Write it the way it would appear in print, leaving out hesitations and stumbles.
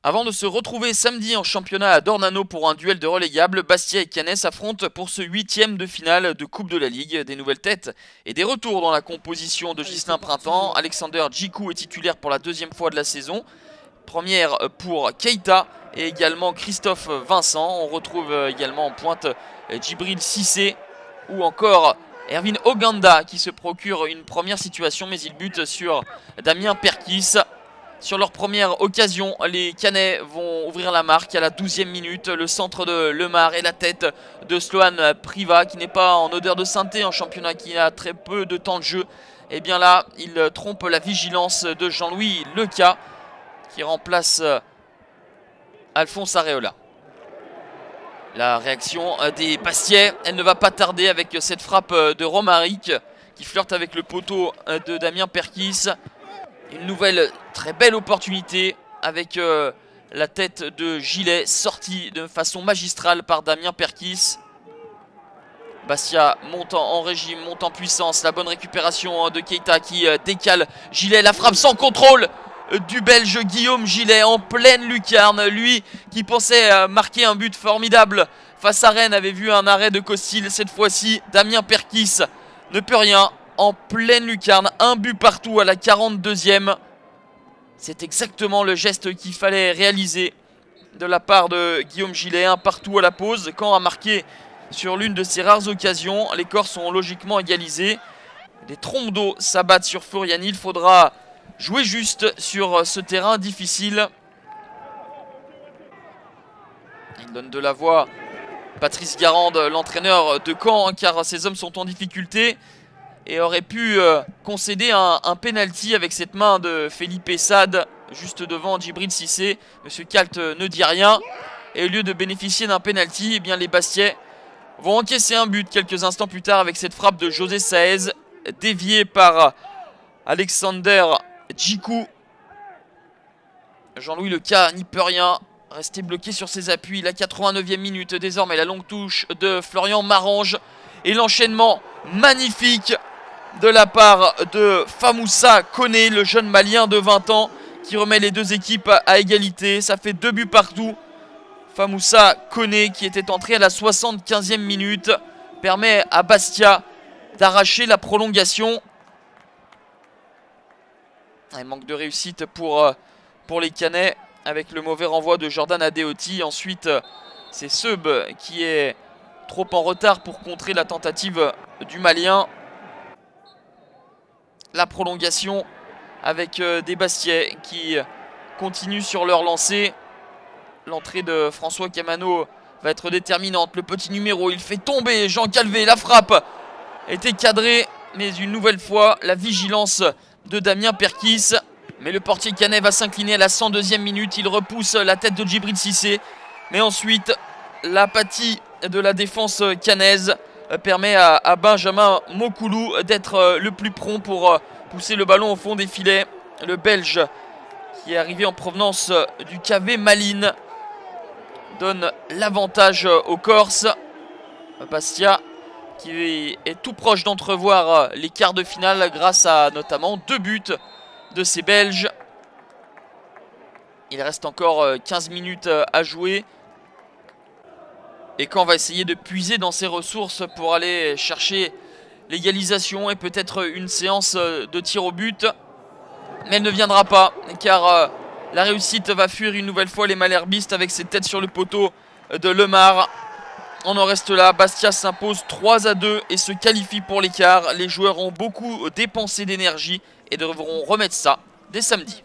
Avant de se retrouver samedi en championnat à Dornano pour un duel de relégables, Bastia et Cannes s'affrontent pour ce 8e de finale de Coupe de la Ligue. Des nouvelles têtes et des retours dans la composition de Ghislain Printemps. Alexander Djikou est titulaire pour la deuxième fois de la saison. Première pour Keita et également Christophe Vincent. On retrouve également en pointe Djibril Cissé ou encore Erwin Oganda qui se procure une première situation, mais il bute sur Damien Perkis. Sur leur première occasion, les Canets vont ouvrir la marque à la 12e minute. Le centre de Lemar et la tête de Sloan Priva, qui n'est pas en odeur de sainteté en championnat, qui a très peu de temps de jeu. Et bien là, il trompe la vigilance de Jean-Louis Leca, qui remplace Alphonse Areola. La réaction des Bastiais, elle ne va pas tarder avec cette frappe de Romaric, qui flirte avec le poteau de Damien Perkis. Une nouvelle très belle opportunité avec la tête de Gilet sortie de façon magistrale par Damien Perkis. Bastia monte en régime, monte en puissance. La bonne récupération de Keita qui décale Gilet. La frappe sans contrôle du Belge Guillaume Gilet en pleine lucarne. Lui qui pensait marquer un but formidable face à Rennes avait vu un arrêt de Costil. Cette fois-ci, Damien Perkis ne peut rien. En pleine lucarne, un but partout à la 42e. C'est exactement le geste qu'il fallait réaliser de la part de Guillaume Gilet. Un partout à la pause. Caen a marqué sur l'une de ses rares occasions. Les Corses sont logiquement égalisés. Les trompes d'eau s'abattent sur Furiani. Il faudra jouer juste sur ce terrain difficile. Il donne de la voix Patrice Garande, l'entraîneur de Caen, car ces hommes sont en difficulté. Et aurait pu concéder un penalty avec cette main de Felipe Sade juste devant Djibril Cissé. Monsieur Kalt ne dit rien. Et au lieu de bénéficier d'un penalty, eh bien les Bastiais vont encaisser un but quelques instants plus tard avec cette frappe de José Saez, déviée par Alexander Djikou. Jean-Louis Leca n'y peut rien. Resté bloqué sur ses appuis. La 89e minute. Désormais la longue touche de Florian Marange. Et l'enchaînement magnifique de la part de Famoussa Koné, le jeune malien de 20 ans qui remet les deux équipes à égalité. Ça fait 2 buts partout. Famoussa Koné, qui était entré à la 75e minute, permet à Bastia d'arracher la prolongation. Il manque de réussite pour les Canets avec le mauvais renvoi de Jordan Adeoti. Ensuite, c'est Seub qui est trop en retard pour contrer la tentative du Malien. La prolongation avec des Bastiais qui continuent sur leur lancée. L'entrée de François Camano va être déterminante. Le petit numéro, il fait tomber Jean Calvé. La frappe était cadrée, mais une nouvelle fois, la vigilance de Damien Perkis. Mais le portier canet va s'incliner à la 102e minute. Il repousse la tête de Djibril Cissé. Mais ensuite, l'apathie de la défense canaise permet à Benjamin Mokoulou d'être le plus prompt pour pousser le ballon au fond des filets. Le Belge qui est arrivé en provenance du KV Malines donne l'avantage aux Corses. Bastia qui est tout proche d'entrevoir les quarts de finale grâce à notamment 2 buts de ces Belges. Il reste encore 15 minutes à jouer. Et Caen va essayer de puiser dans ses ressources pour aller chercher l'égalisation et peut-être une séance de tir au but. Mais elle ne viendra pas car la réussite va fuir une nouvelle fois les malherbistes avec cette tête sur le poteau de Lemar. On en reste là. Bastia s'impose 3-2 et se qualifie pour l'écart. Les joueurs ont beaucoup dépensé d'énergie et devront remettre ça dès samedi.